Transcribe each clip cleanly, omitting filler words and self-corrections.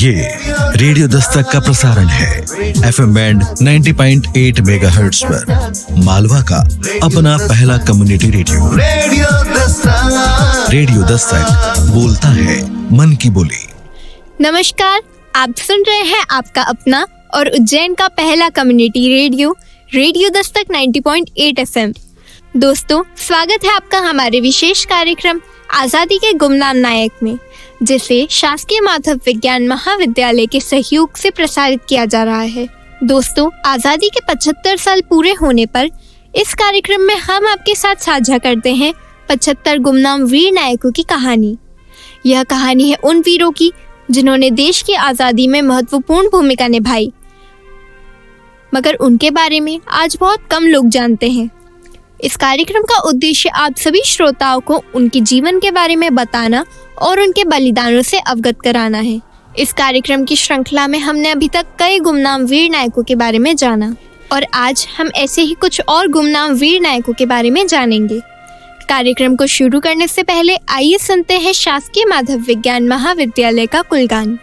ये रेडियो दस्तक का प्रसारण है FM बैंड 90.8 मेगाहर्ट्ज पर मालवा का अपना पहला कम्युनिटी रेडियो। रेडियो दस्तक बोलता है मन की बोली। नमस्कार, आप सुन रहे हैं आपका अपना और उज्जैन का पहला community radio radio Dastak 90.8 FM। दोस्तों, स्वागत है आपका हमारे विशेष कार्यक्रम आज़ादी के गुमनाम नायक में, जिसे शासकीय माधव विज्ञान महाविद्यालय के सहयोग से प्रसारित किया जा रहा है। दोस्तों, आज़ादी के 75 साल पूरे होने पर इस कार्यक्रम में हम आपके साथ साझा करते हैं 75 गुमनाम वीर नायकों की कहानी। यह कहानी है उन वीरों की जिन्होंने देश की आज़ादी में महत्वपूर्ण भूमिका निभाई, मगर उनके बारे में आज बहुत कम लोग जानते हैं। इस कार्यक्रम का उद्देश्य आप सभी श्रोताओं को उनके जीवन के बारे में बताना और उनके बलिदानों से अवगत कराना है। इस कार्यक्रम की श्रृंखला में हमने अभी तक कई गुमनाम वीर नायकों के बारे में जाना और आज हम ऐसे ही कुछ और गुमनाम वीर नायकों के बारे में जानेंगे। कार्यक्रम को शुरू करने से पहले आइए सुनते हैं शासकीय माधव विज्ञान महाविद्यालय का कुलगान।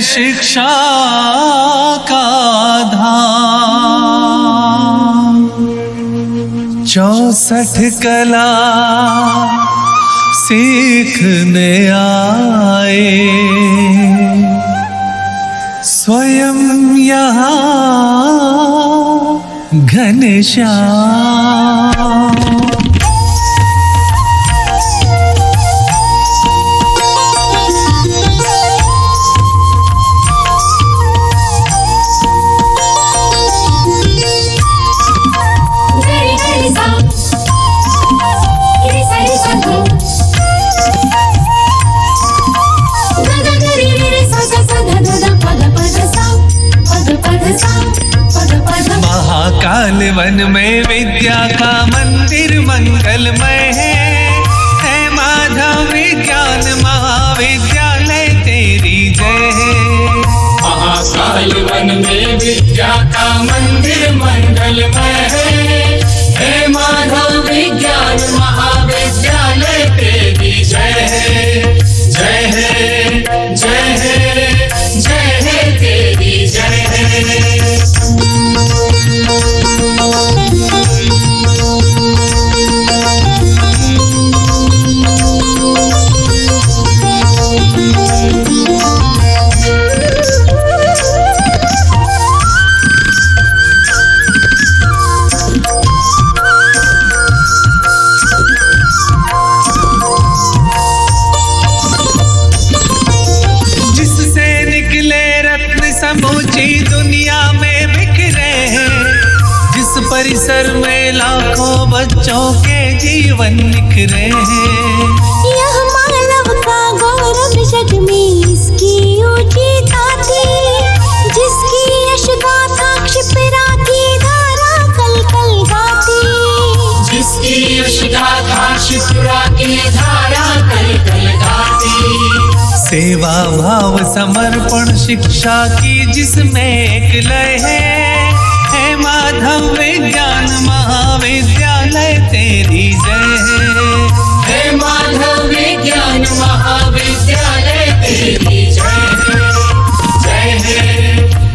शिक्षा का धाम 64 कला सीखने आए स्वयं यहाँ घनश्याम। महाकाल वन में विद्या का मंदिर मंगलमय है माधव विज्ञान महाविद्यालय तेरी जय है। महाकाल वन में विद्या का मंदिर मंगलमय है माधव विज्ञान महाविद्यालय तेरी जय है। जय है, जय है, जय है तेरी जय है। दुनिया में बिखरे हैं जिस परिसर में लाखों बच्चों के जीवन निखरे हैं। यह मानव का गौरव जग में इसकी ऊंची ताती, जिसकी यश गाथा क्षिप्रा की धारा कल कल गाती, जिसकी यश गाथा क्षिप्रा की धारा कल कल गाती। सेवा भाव समर्पण शिक्षा की जिसमें एक लय है माधव विज्ञान महाविद्यालय तेरी जय है माधव विज्ञान महाविद्यालय तेरी जय है। जय है,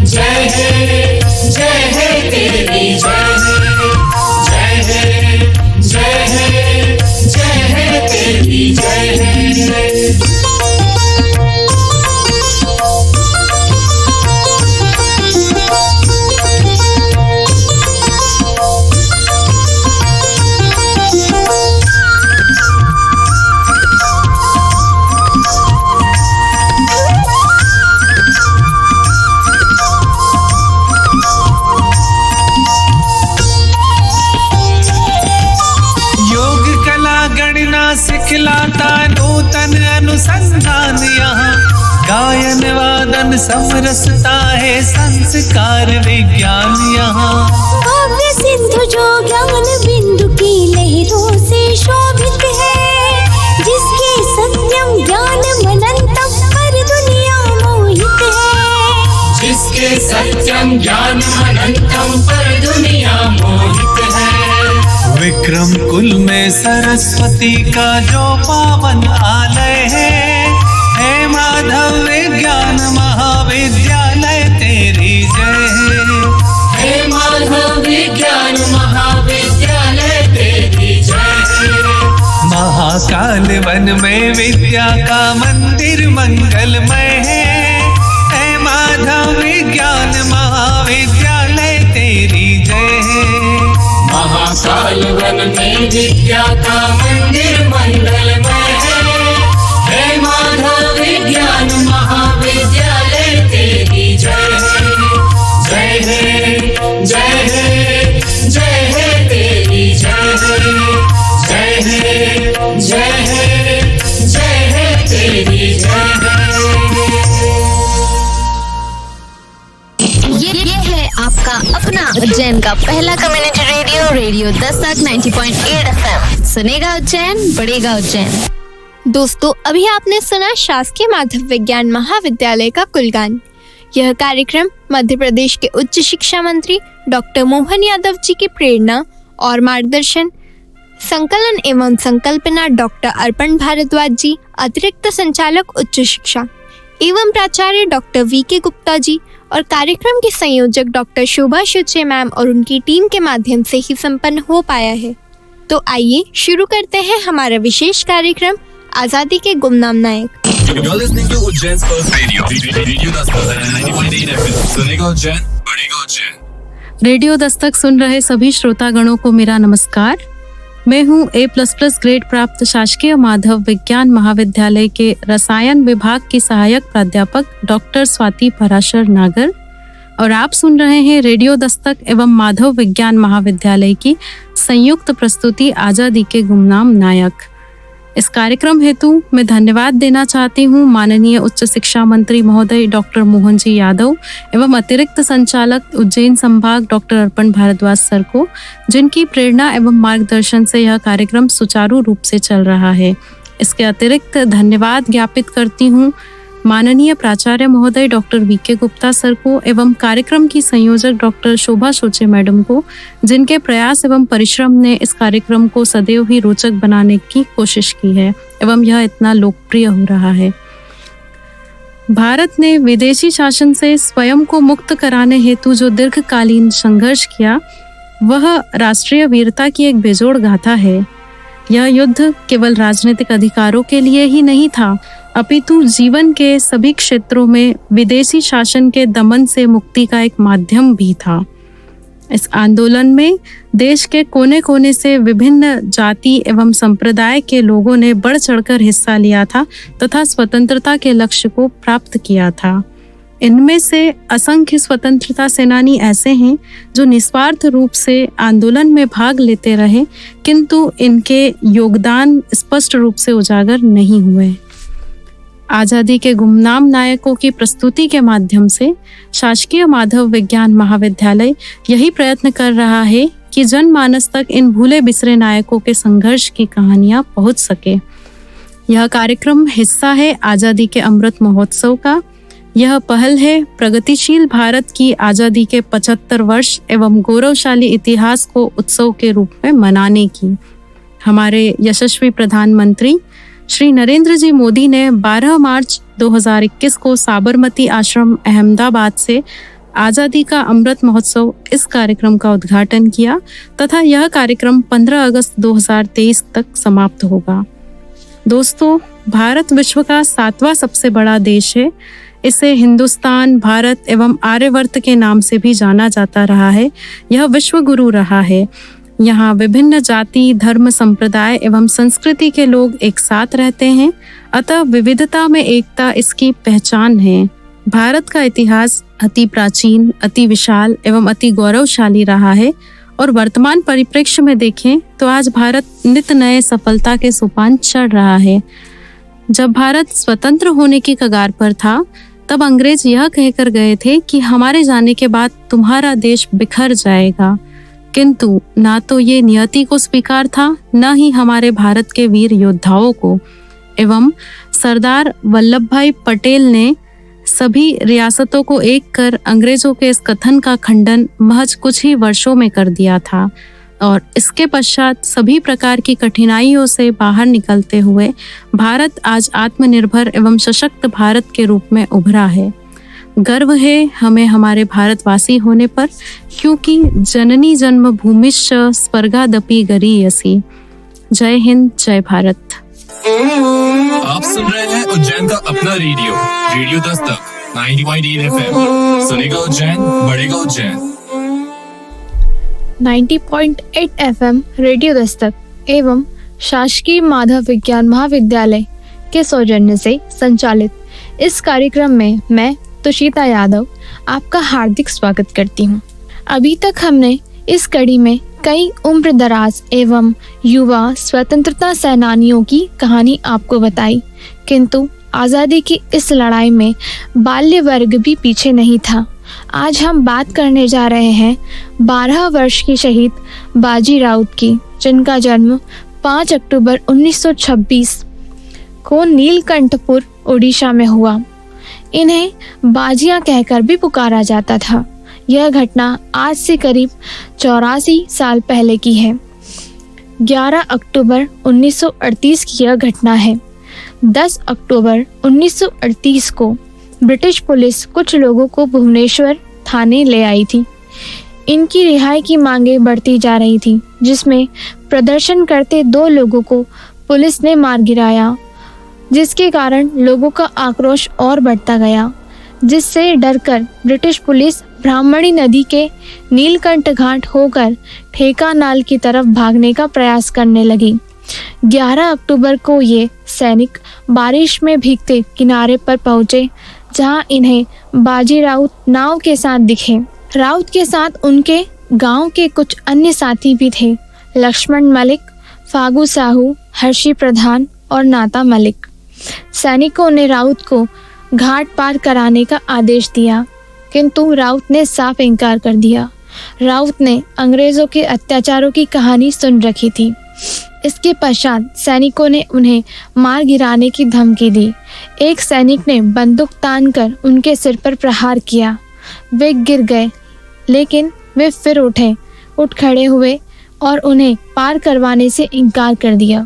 जय है, जय है तेरी जय है। जय है, जय है, जय है तेरी जय है। अनुसंधान यहाँ, गायन वादन समरसता है संस्कार विज्ञान यहाँ। काव्य सिंधु जो ज्ञान बिंदु की लहरों से शोभित है, जिसके सत्यम ज्ञान मनंतम पर दुनिया मोहित है। जिसके सत्यम ज्ञान अनंतम पर दुनिया मोहित है। विक्रम कुल में सरस्वती का जो पावन आलय है माधव विज्ञान महाविद्यालय तेरी जय है। हे माधव विज्ञान महाविद्यालय तेरी जय है। महाकाल वन में विद्या का मंदिर मंगलमय है माधव विज्ञान महाविद्यालय तेरी जय है। महाकाल वन में विद्या का मंदिर मंगलमय है। हे माधव विज्ञान महाविद्यालय तेरी जय है। जय है जय है जय है तेरी जय है। जय है जय है जय है तेरी जय है। ये है आपका अपना उज्जैन का पहला community radio, radio Dastak 90.8 FM। सुनेगा उज्जैन, बढ़ेगा उज्जैन। दोस्तों, अभी आपने सुना शासकीय माधव विज्ञान महाविद्यालय का कुलगान। यह कार्यक्रम मध्य प्रदेश के उच्च शिक्षा मंत्री डॉक्टर मोहन यादव जी की प्रेरणा और मार्गदर्शन, संकलन एवं संकल्पना डॉक्टर अर्पण भारद्वाज जी, अतिरिक्त संचालक उच्च शिक्षा एवं प्राचार्य डॉक्टर वीके गुप्ता जी और कार्यक्रम के संयोजक डॉक्टर शोभा शुचे मैम और उनकी टीम के माध्यम से ही संपन्न हो पाया है। तो आइए शुरू करते हैं हमारा विशेष कार्यक्रम आजादी के गुमनाम नायक। You're listening to Ujjain's first radio, Radio Dastak 90.8 FM. सुनेगा उज्जैन, बढ़ेगा उज्जैन। रेडियो दस्तक सुन रहे सभी श्रोतागणों को मेरा नमस्कार। मैं हूं A++ ग्रेड प्राप्त शासकीय माधव विज्ञान महाविद्यालय के रसायन विभाग की सहायक प्राध्यापक डॉक्टर स्वाति पराशर नागर और आप सुन रहे हैं रेडियो दस्तक एवं माधव विज्ञान महाविद्यालय की संयुक्त प्रस्तुति आजादी के गुमनाम नायक। इस कार्यक्रम हेतु मैं धन्यवाद देना चाहती हूँ माननीय उच्च शिक्षा मंत्री महोदय डॉक्टर मोहन जी यादव एवं अतिरिक्त संचालक उज्जैन संभाग डॉक्टर अर्पण भारद्वाज सर को, जिनकी प्रेरणा एवं मार्गदर्शन से यह कार्यक्रम सुचारू रूप से चल रहा है। इसके अतिरिक्त धन्यवाद ज्ञापित करती हूँ माननीय प्राचार्य महोदय डॉक्टर वीके गुप्ता सर को एवं कार्यक्रम की संयोजक डॉक्टर शोभा शुचे मैडम को, जिनके प्रयास एवं परिश्रम ने इस कार्यक्रम को सदैव ही रोचक बनाने की कोशिश की है एवं यह इतना लोकप्रिय हो रहा है। भारत ने विदेशी शासन से स्वयं को मुक्त कराने हेतु जो दीर्घकालीन संघर्ष किया, वह राष्ट्रीय वीरता की एक बेजोड़ गाथा है। यह युद्ध केवल राजनीतिक अधिकारों के लिए ही नहीं था, अपितु जीवन के सभी क्षेत्रों में विदेशी शासन के दमन से मुक्ति का एक माध्यम भी था। इस आंदोलन में देश के कोने कोने से विभिन्न जाति एवं संप्रदाय के लोगों ने बढ़ चढ़कर हिस्सा लिया था तथा स्वतंत्रता के लक्ष्य को प्राप्त किया था। इनमें से असंख्य स्वतंत्रता सेनानी ऐसे हैं जो निस्वार्थ रूप से आंदोलन में भाग लेते रहे, किंतु इनके योगदान स्पष्ट रूप से उजागर नहीं हुए। आजादी के गुमनाम नायकों की प्रस्तुति के माध्यम से शासकीय माधव विज्ञान महाविद्यालय यही प्रयत्न कर रहा है कि जनमानस तक इन भूले बिसरे नायकों के संघर्ष की कहानियां पहुंच सके। यह कार्यक्रम हिस्सा है आजादी के अमृत महोत्सव का। यह पहल है प्रगतिशील भारत की आजादी के 75 वर्ष एवं गौरवशाली इतिहास को उत्सव के रूप में मनाने की। हमारे यशस्वी प्रधानमंत्री श्री नरेंद्र जी मोदी ने 12 मार्च 2021 को साबरमती आश्रम अहमदाबाद से आज़ादी का अमृत महोत्सव इस कार्यक्रम का उद्घाटन किया तथा यह कार्यक्रम 15 अगस्त 2023 तक समाप्त होगा। दोस्तों, भारत विश्व का 7वां सबसे बड़ा देश है। इसे हिंदुस्तान, भारत एवं आर्यवर्त के नाम से भी जाना जाता रहा है। यह विश्व गुरु रहा है। यहाँ विभिन्न जाति, धर्म, संप्रदाय एवं संस्कृति के लोग एक साथ रहते हैं, अतः विविधता में एकता इसकी पहचान है। भारत का इतिहास अति प्राचीन, अति विशाल एवं अति गौरवशाली रहा है और वर्तमान परिप्रेक्ष्य में देखें तो आज भारत नित नए सफलता के सोपान चढ़ रहा है। जब भारत स्वतंत्र होने की कगार पर था, तब अंग्रेज यह कहकर गए थे कि हमारे जाने के बाद तुम्हारा देश बिखर जाएगा। किंतु ना तो ये नियति को स्वीकार था, न ही हमारे भारत के वीर योद्धाओं को। एवं सरदार वल्लभ भाई पटेल ने सभी रियासतों को एक कर अंग्रेजों के इस कथन का खंडन महज कुछ ही वर्षों में कर दिया था और इसके पश्चात सभी प्रकार की कठिनाइयों से बाहर निकलते हुए भारत आज आत्मनिर्भर एवं सशक्त भारत के रूप में उभरा है। गर्व है हमें हमारे भारतवासी होने पर, क्योंकि जननी जन्मभूमिश्च स्वर्गादपि गरीयसी। जय हिंद, जय भारत। आप सुन रहे हैं उज्जैन का अपना रेडियो, रेडियो दस्तक 90.8 FM। सुनेगा उज्जैन, बढ़ेगा उज्जैन। 90.8 FM रेडियो दस्तक एवं शासकीय माधव विज्ञान महाविद्यालय के सौजन्य से संचालित इस कार्यक्रम में मैं तुषिता यादव आपका हार्दिक स्वागत करती हूँ। अभी तक हमने इस कड़ी में कई उम्र दराज एवं युवा स्वतंत्रता सेनानियों की कहानी आपको बताई, किंतु आज़ादी की इस लड़ाई में बाल्य वर्ग भी पीछे नहीं था। आज हम बात करने जा रहे हैं 12 वर्ष की शहीद बाजी राउत की, जिनका जन्म 5 अक्टूबर 1926 को नीलकंठपुर उड़ीसा में हुआ। इन्हें बाजियां कहकर भी पुकारा जाता था। यह घटना आज से करीब 84 साल पहले की है। 11 अक्टूबर 1938 की यह घटना है। 10 अक्टूबर 1938 को ब्रिटिश पुलिस कुछ लोगों को भुवनेश्वर थाने ले आई थी। इनकी रिहाई की मांगें बढ़ती जा रही थी, जिसमें प्रदर्शन करते 2 लोगों को पुलिस ने मार गिराया, जिसके कारण लोगों का आक्रोश और बढ़ता गया, जिससे डरकर ब्रिटिश पुलिस ब्राह्मणी नदी के नीलकंठ घाट होकर ठेका नाल की तरफ भागने का प्रयास करने लगी। 11 अक्टूबर को ये सैनिक बारिश में भीगते किनारे पर पहुंचे, जहां इन्हें बाजी राउत नाव के साथ दिखे। राउत के साथ उनके गांव के कुछ अन्य साथी भी थे, लक्ष्मण मलिक, फागू साहू, हर्षी प्रधान और नाता मलिक। सैनिकों ने राउत को घाट पार कराने का आदेश दिया, किंतु राउत ने साफ इनकार कर दिया। राउत ने अंग्रेजों के अत्याचारों की कहानी सुन रखी थी। इसके पश्चात सैनिकों ने उन्हें मार गिराने की धमकी दी। एक सैनिक ने बंदूक तानकर उनके सिर पर प्रहार किया। वे गिर गए, लेकिन वे फिर उठ खड़े हुए और उन्हें पार करवाने से इनकार कर दिया।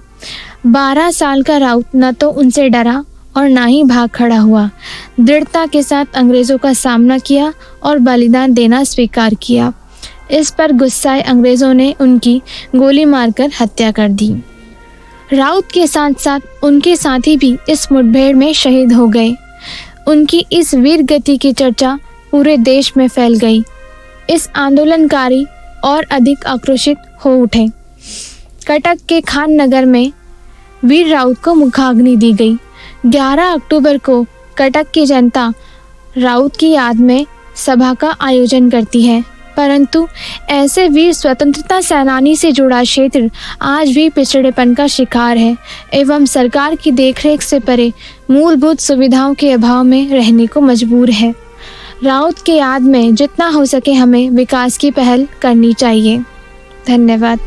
12 साल का राउत न तो उनसे डरा और ना ही भाग खड़ा हुआ। दृढ़ता के साथ अंग्रेजों का सामना किया और बलिदान देना स्वीकार किया। इस पर गुस्साए अंग्रेजों ने उनकी गोली मारकर हत्या कर दी। राउत के साथ साथ उनके साथी भी इस मुठभेड़ में शहीद हो गए। उनकी इस वीर गति की चर्चा पूरे देश में फैल गई। इस आंदोलनकारी और अधिक आक्रोशित हो उठे। कटक के खान नगर में वीर राउत को मुखाग्नि दी गई। 11 अक्टूबर को कटक की जनता राउत की याद में सभा का आयोजन करती है, परंतु ऐसे वीर स्वतंत्रता सेनानी से जुड़ा क्षेत्र आज भी पिछड़ेपन का शिकार है एवं सरकार की देखरेख से परे मूलभूत सुविधाओं के अभाव में रहने को मजबूर है। राउत के याद में जितना हो सके हमें विकास की पहल करनी चाहिए। धन्यवाद।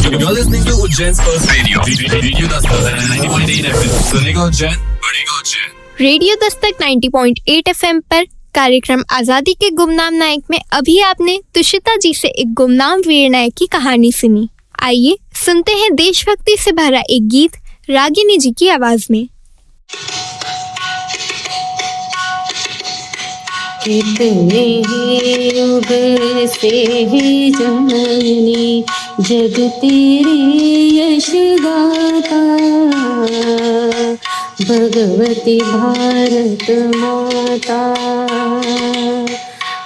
You're listening to Ujjain's first radio, Radio Dastak 90.8 FM. सुनेगा उज्जैन, बढ़ेगा उज्जैन। रेडियो दस्तक 90.8 FM पर कार्यक्रम आजादी के गुमनाम नायक में अभी आपने तुषिता जी से एक गुमनाम वीर नायक की कहानी सुनी। आइए सुनते हैं देशभक्ति से भरा एक गीत रागिनी जी की आवाज में। कितने ही युग से ही जननी जग तेरी यश गाता, भगवती भारत माता,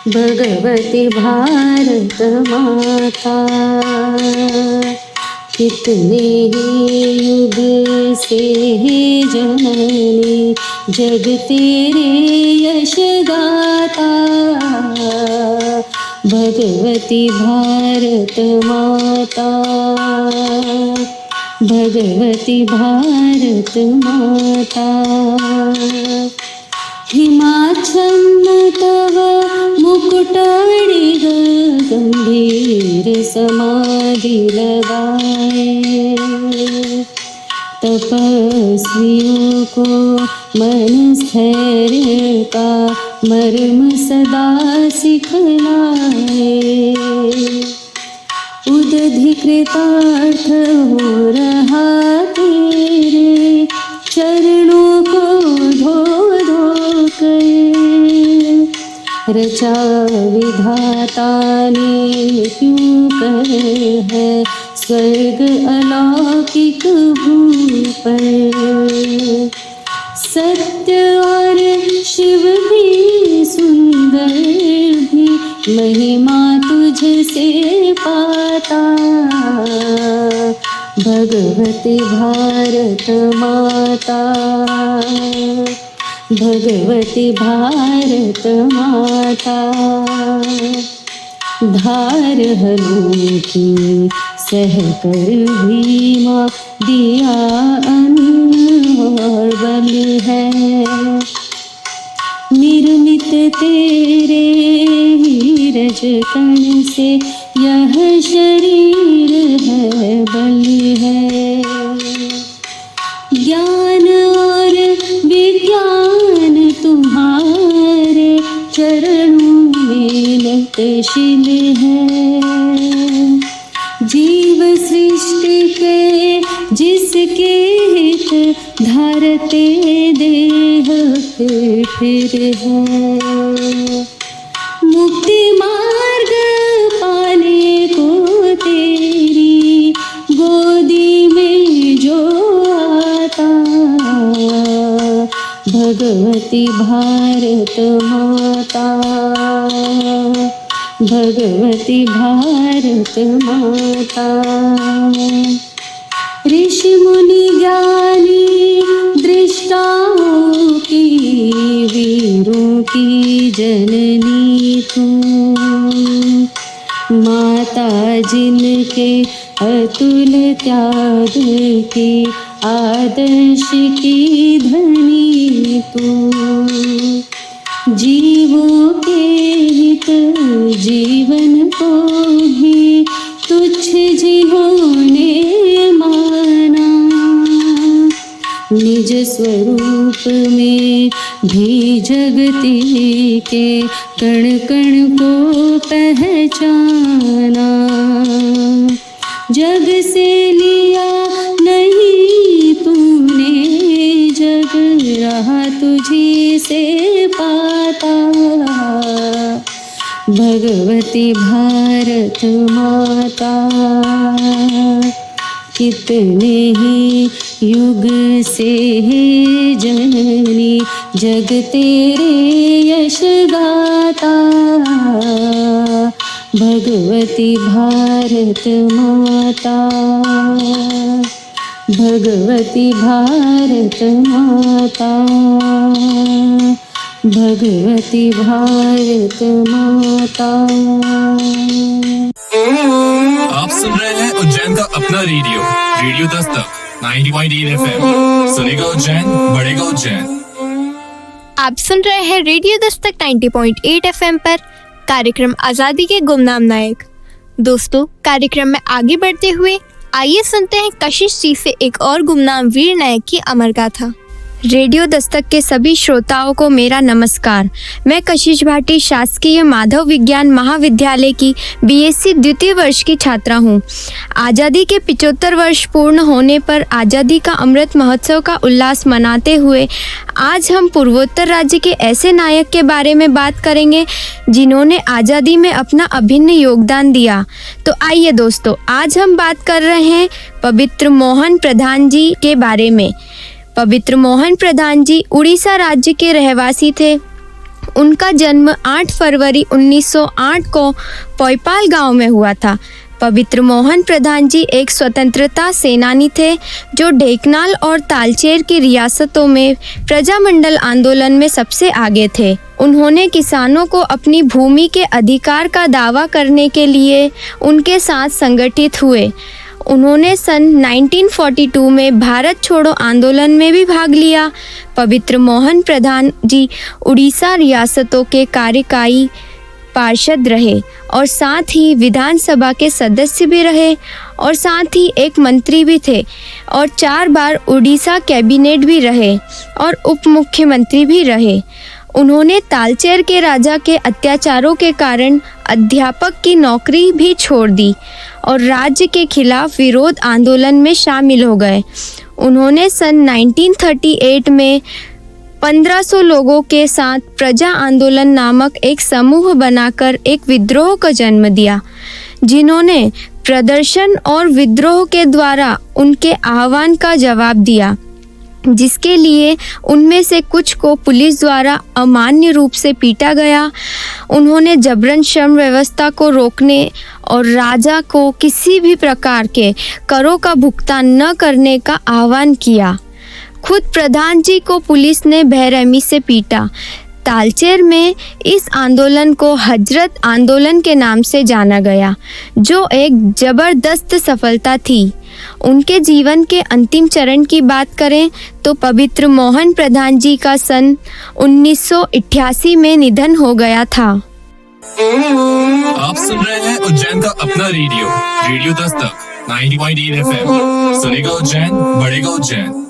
भगवती भारत माता। कितने ही युग से ही जननी जग तेरे यश गाता, भगवती भारत माता। भगवती भारत माता। हिमाच्छन्न तव मुकुटमणि गंभीर समाधि लगाए। तपस्वियों को मन स्थैर्य का मर्म सदा सिखलाए। उदधिकृतार्थ हो रहा तेरे चरणों को धो धो कर। रचा विधाता ने क्यों कर है स्वर्ग अलौकिक भूमि पर। सत्य और शिव भी सुंदर भी महिमा तुझसे पाता। भगवती भारत माता, भगवती भारत माता। धार हलों की सहकर भीमा दिया अन्न और बल है। निर्मित तेरे नीरज कण से यह शरीर है बल है। ज्ञान और विज्ञान तुम्हारे चरणों में लतशील है। जीव सृष्टि के जिसके हित धारते देह फिर है। मुक्ति मार्ग पाने को तेरी गोदी में जो आता। भगवती भारत माता, भगवती भारत माता। ऋषि मुनि ज्ञानी दृष्टाओं की वीरों की जननी तू। माता जिनके अतुल त्याग के आदर्श की धनी तू। जीवों के हित जीवन को भी तुच्छ जिन्होंने माना। निज स्वरूप में भी जगती के कण कण को पहचाना। जग से लिया नहीं तूने जग रहा तुझी से पाता। भगवती भारत माता, कितने ही युग से है जननी जग तेरे यश गाता। भगवती भारत माता, भगवती भारत माता, भगवती भारत माता। आप सुन रहे हैं उज्जैन का अपना रेडियो, रेडियो दस्तक 90.8 FM। सुनेगा उज्जैन, बढ़ेगा उज्जैन। आप सुन रहे हैं रेडियो दस्तक 90.8 FM पर कार्यक्रम आज़ादी के गुमनाम नायक। दोस्तों, कार्यक्रम में आगे बढ़ते हुए आइए सुनते हैं कशिश जी से एक और गुमनाम वीर नायक की अमर गाथा। रेडियो दस्तक के सभी श्रोताओं को मेरा नमस्कार। मैं कशिश भाटी शासकीय माधव विज्ञान महाविद्यालय की बीएससी द्वितीय वर्ष की छात्रा हूँ। आज़ादी के 75 वर्ष पूर्ण होने पर आज़ादी का अमृत महोत्सव का उल्लास मनाते हुए आज हम पूर्वोत्तर राज्य के ऐसे नायक के बारे में बात करेंगे जिन्होंने आज़ादी में अपना अभिन्न योगदान दिया। तो आइए दोस्तों, आज हम बात कर रहे हैं पवित्र मोहन प्रधान जी के बारे में। पवित्र मोहन प्रधान जी उड़ीसा राज्य के रहवासी थे। उनका जन्म 8 फरवरी 1908 को पोयपाल गांव में हुआ था। पवित्र मोहन प्रधान जी एक स्वतंत्रता सेनानी थे जो ढेकनाल और तालचेर की रियासतों में प्रजामंडल आंदोलन में सबसे आगे थे। उन्होंने किसानों को अपनी भूमि के अधिकार का दावा करने के लिए उनके साथ संगठित हुए। उन्होंने सन 1942 में भारत छोड़ो आंदोलन में भी भाग लिया। पवित्र मोहन प्रधान जी उड़ीसा रियासतों के कार्यकारी पार्षद रहे और साथ ही विधानसभा के सदस्य भी रहे और साथ ही एक मंत्री भी थे और 4 बार उड़ीसा कैबिनेट भी रहे और उप मुख्यमंत्री भी रहे। उन्होंने तालचेर के राजा के अत्याचारों के कारण अध्यापक की नौकरी भी छोड़ दी और राज्य के खिलाफ विरोध आंदोलन में शामिल हो गए। उन्होंने सन 1938 में 1500 लोगों के साथ प्रजा आंदोलन नामक एक समूह बनाकर एक विद्रोह का जन्म दिया, जिन्होंने प्रदर्शन और विद्रोह के द्वारा उनके आह्वान का जवाब दिया, जिसके लिए उनमें से कुछ को पुलिस द्वारा अमान्य रूप से पीटा गया। उन्होंने जबरन श्रम व्यवस्था को रोकने और राजा को किसी भी प्रकार के करों का भुगतान न करने का आह्वान किया। खुद प्रधान जी को पुलिस ने बेरहमी से पीटा। तालचेर में इस आंदोलन को हजरत आंदोलन के नाम से जाना गया, जो एक जबरदस्त सफलता थी। उनके जीवन के अंतिम चरण की बात करें तो पवित्र मोहन प्रधान जी का सन 1988 में निधन हो गया था। आप सुन रहे हैं उज्जैन का अपना रेडियो दस्तक 90.8 FM। सुनेगा उज्जैन, बढ़ेगा उज्जैन।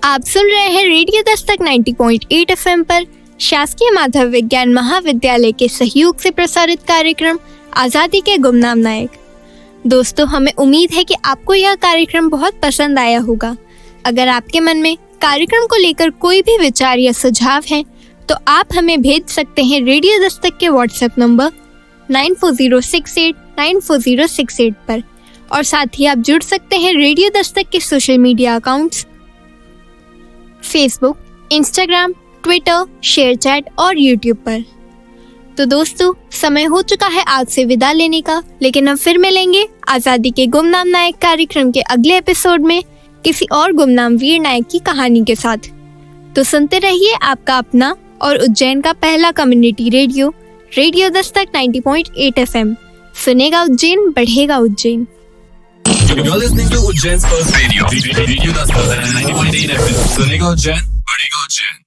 आप सुन रहे हैं रेडियो दस्तक 90.8 FM पर शासकीय माधव विज्ञान महाविद्यालय के सहयोग से प्रसारित कार्यक्रम आज़ादी के गुमनाम नायक। दोस्तों, हमें उम्मीद है कि आपको यह कार्यक्रम बहुत पसंद आया होगा। अगर आपके मन में कार्यक्रम को लेकर कोई भी विचार या सुझाव है तो आप हमें भेज सकते हैं रेडियो दस्तक के व्हाट्सएप नंबर 9406894068 पर और साथ ही आप जुड़ सकते हैं रेडियो दस्तक के social media accounts Facebook, Instagram, Twitter, ShareChat और यूट्यूब पर। तो दोस्तों, समय हो चुका है आज से विदा लेने का, लेकिन हम फिर मिलेंगे आज़ादी के गुमनाम नायक कार्यक्रम के अगले एपिसोड में किसी और गुमनाम वीर नायक की कहानी के साथ। तो सुनते रहिए आपका अपना और उज्जैन का पहला कम्युनिटी रेडियो दस्तक 90.8 FM। सुनेगा उज्जैन, बढ़ेगा Ujjain. You're listening to Ujjain's first radio Dastak 90.8 FM. सुनेगा उज्जैन, बढ़ेगा उज्जैन।